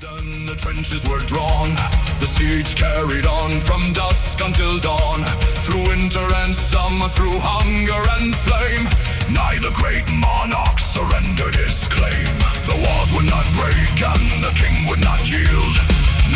Then the trenches were drawn, the siege carried on from dusk until dawn. Through winter and summer, through hunger and flame, neither great monarch surrendered his claim. The walls would not break and the king would not yield.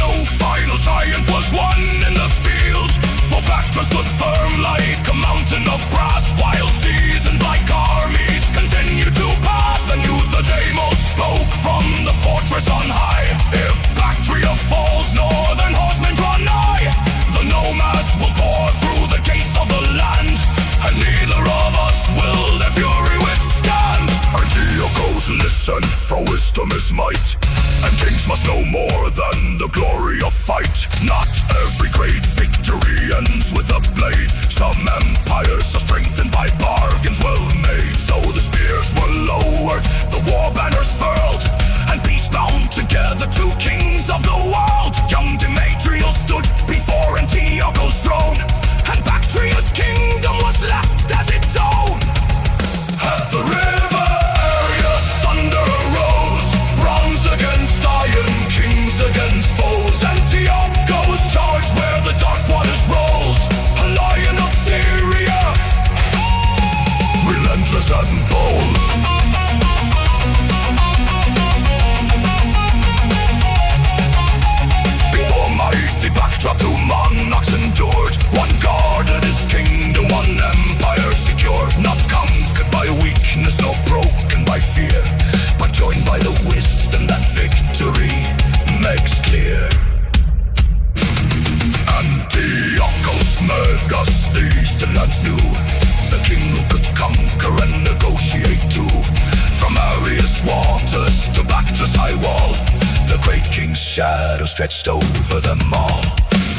No final triumph was won in the field, for Bactra stood firm like a mountain of brass, while seasons like armies continued to pass. And knew the Deimos spoke from the fortress on high: if Bactria falls, northern horsemen draw nigh. The nomads will pour through the gates of the land, and neither of us will their fury withstand. Antiochos, listen, for wisdom is might, and kings must know more than the glory of fight. Not every great victory ends with a blade. Some empires are strengthened by bargains well made. So the spears were lowered, the war banners furled, and peace bound together two kings of the world. Young Demetrius stood before Antiochos' throne, and Bactria's kingdom was left as its own. At the river Arius thunder arose, bronze against iron, kings against foes. Antiochos charged where the dark waters rolled, a lion of Syria, relentless and bold. Before mighty Bactra two monarchs endured, one guarded his kingdom, one empire secured. Not conquered by weakness, nor broken by fear, but joined by the wisdom that victory makes clear. Antiochos Megas, the eastern lands knew, the king who could conquer and negotiate too. From Arius waters to Bactra's high wall, the great king's shadow stretched over them all.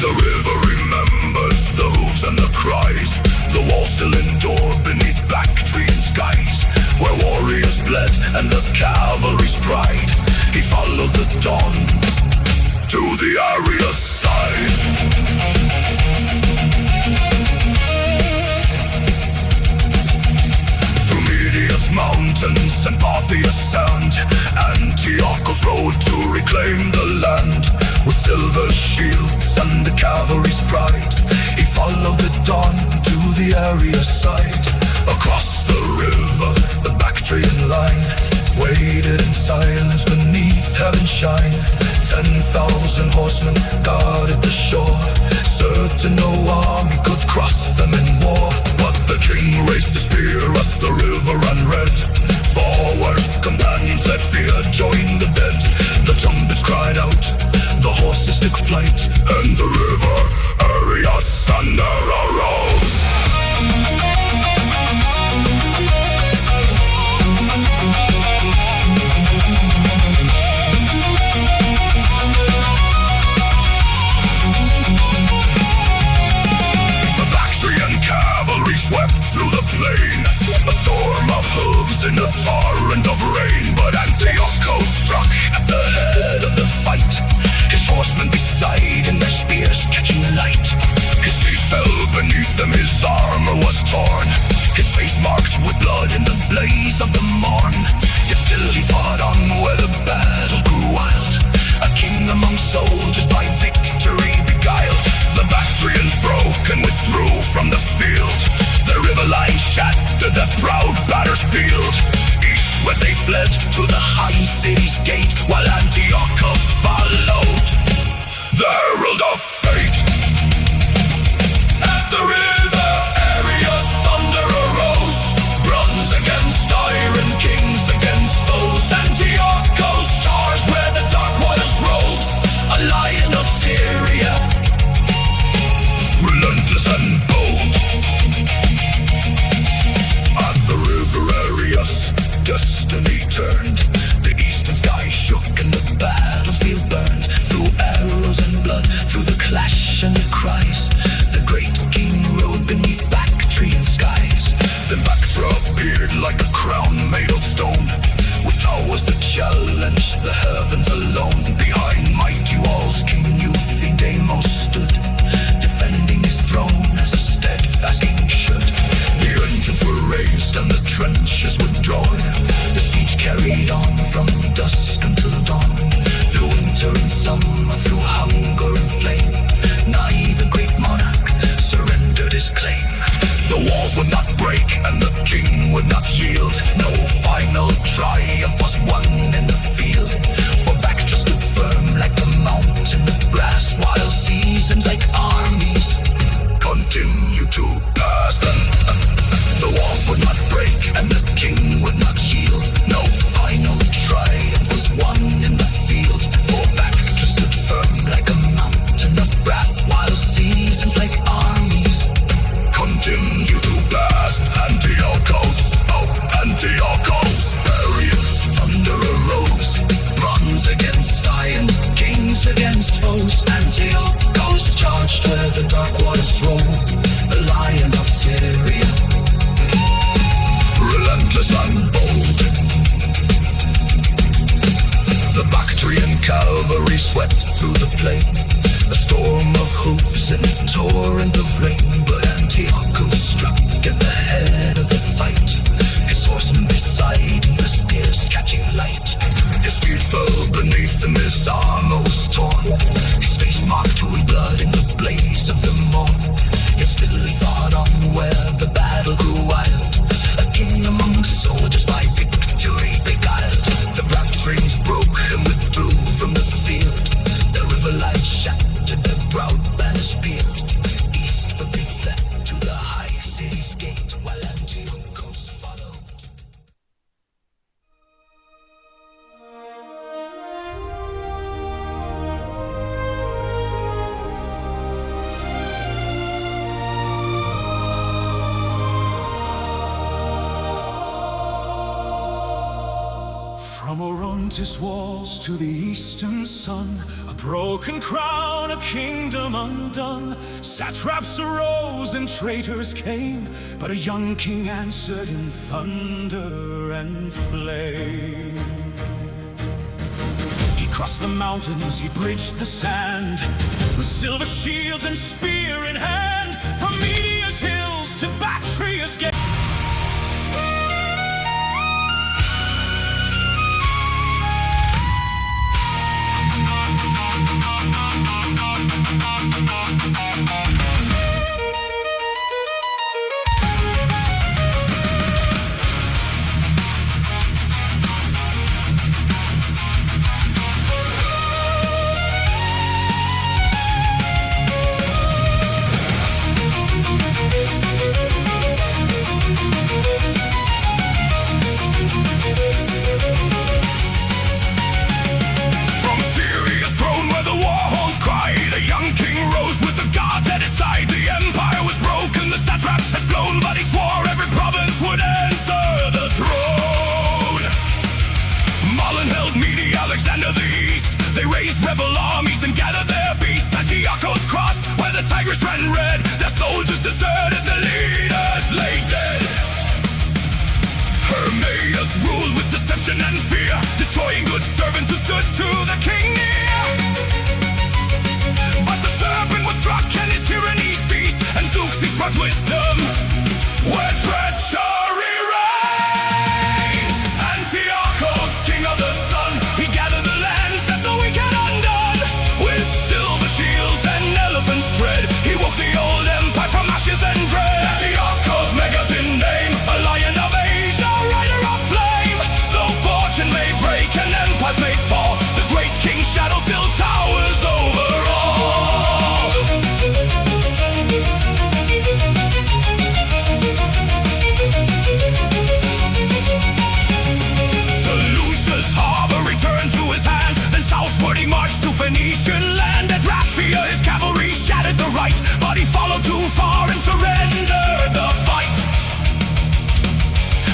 The river remembers the hooves and the cries, the walls still endure beneath Bactrian skies, where warriors bled and the cavalry's pride. He followed the dawn to the Arius side. Through Media's mountains and Parthia's sand, Antiochos rode to reclaim the land. With silver shields and the cavalry's pride, he followed the dawn to the Arius side. Across the river, the Bactrian line waited in silence beneath heaven's shine. 10,000 horsemen guarded the shore, certain no army could cross them in war. But the king raised the spear as the river ran red. Forward, companions let fear join the dead. The trumpets cried out, the horses took flight, and the river Arius thunder arose. Swept through the plain, a storm of hooves in a torrent of rain. But Antiochos struck at the head of the fight, his horsemen beside him, their spears catching light. His feet fell beneath them, his armor was torn, his face marked with blood in the blaze of the morn. Yet still he fought on where the battle grew wild, a king among soldiers by victory beguiled. The Bactrians broke and withdrew from the field, the river line shattered, the proud banners peeled. Eastward they fled to the high city's gate, while Antiochos followed. The some through hunger and flame. Nigh the great monarch surrendered his claim. The walls would not break and the king would not yield. No final triumph was won in the field. For back just stood firm like the mountain of brass, while seasons like armies continue to pass. The walls would not break and the king would not yield. No final triumph was won in the field. For back just stood firm like a mountain of brass, while seasons like armies continue to pass. Antiochos, oh Antiochos, Arius, thunder arose. Bronze against iron, kings against foes. Antiochos charged where the dark waters roll. The lion of Syria, relentless and bold. The Bactrian cavalry swept through the plain, a storm of hooves and a torrent of rain. But Antiochos struck at the head of the fight, his horsemen beside him, the spears catching light. His spear fell beneath him, his armor was torn, his face marked with blood in the blaze of the morn. Yet still he fought on where the battle grew wild, a king among soldiers by victory beguiled. The Bactrians broke and withdrew from the field. The river light shattered their proud banners peeled. East but they fled to the high city's gate, while Antiochos followed. From Orontes walls to the eastern sun, a broken crown, a kingdom undone. Satraps arose and traitors came, but a young king answered in thunder and flame. He crossed the mountains, he bridged the sand, with silver shields and spear in hand. From Media's hills to Bactria's gate, rebel armies and gathered their beasts. Antiochos crossed where the Tigris ran red. Their soldiers deserted, the leaders lay dead. Hermaias ruled with deception and fear, destroying good servants who stood to the king near. But the serpent was struck and his tyranny ceased, and Zeuxis brought wisdom where treachery reigns. Antiochos, king of the sun, he gathered the lands that the weak had undone. With silver shields and elephant's tread, he woke the old empire from ashes and dread. Antiochos, megas in name, a lion of Asia, rider of flame. Though fortune may break and empires may fall, the great king's shadow still towers over all. Seleucus' harbor returned to his hand, then southward he marched to Phoenician land. At Raphia his cavalry shattered the right, but he followed too far and surrendered the fight.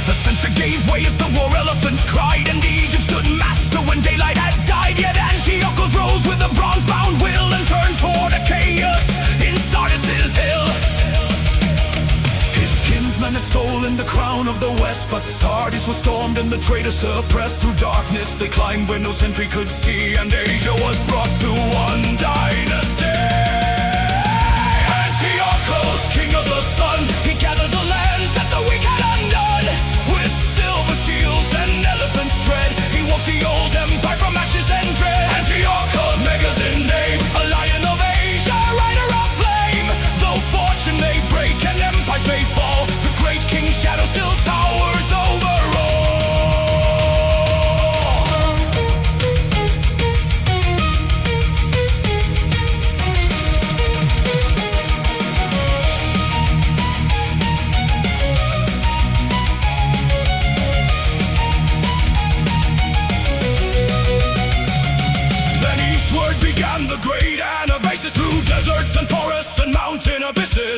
The center gave way as the war elephants cried, and Egypt stood master when daylight had died. Yet Antiochos rose with a bronze-bound will and turned toward Achaeus in Sardis' hill. His kinsmen had stolen the crown of the west, but Sardis was stormed and the traitors suppressed. Through darkness they climbed where no sentry could see, and Asia was brought to one dynasty. Antiochos, king of the sun, he gathered the lands that the weak had undone. With silver shields and elephant's tread, he woke the old empire from ashes and dread. Antiochos, mega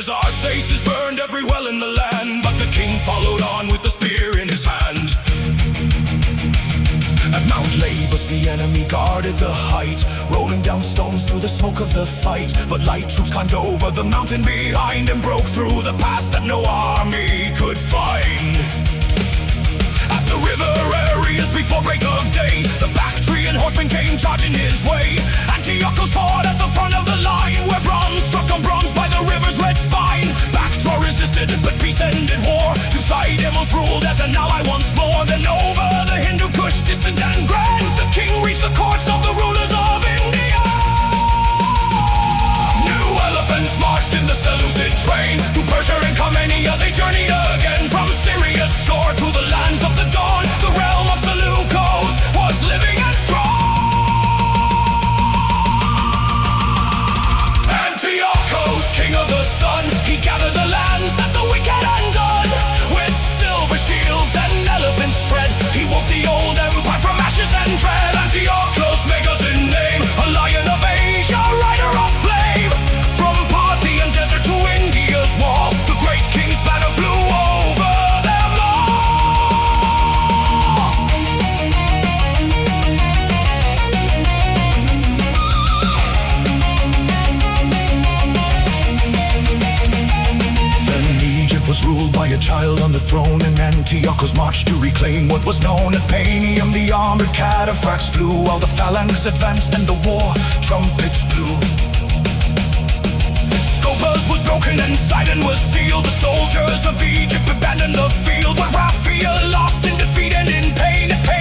As Arsaces burned every well in the land, but the king followed on with the spear in his hand. At Mount Labus the enemy guarded the height, rolling down stones through the smoke of the fight. But light troops climbed over the mountain behind and broke through the pass that no army could find. At the river Arius before break of day, the Bactrian horsemen came charging his way. Antiochos fought at the front of the line, where bronze struck on bronze by the river's red spine. Bactria resisted, but peace ended war. Two-sided ruled as an ally once more. Then over the Hindu Kush, distant and grand, the king reached the courts of the rulers of India. New elephants marched in the Seleucid train. Through Persia and Cannae they journeyed again. From Syria's shore to the lands of the dawn, the realm of Seleucos was living and strong. Antiochos, king of the sun, he gathered the lands that the wicked undone. With silver shields and elephant's tread, he woke the old empire from ashes and dread. Antiochos, makers in name, a lion of Asia, rider of flame. From Parthian desert to India's wall, the great king's banner flew over them all. Then Egypt was ruled by a child on the throne, and Antiochos marched to reclaim what was known at Panium. The armored cataphracts flew while the phalanx advanced and the war trumpets blew. Scopas was broken and Sidon was sealed. The soldiers of Egypt abandoned the field, but Raphael lost in defeat and in pain. At pain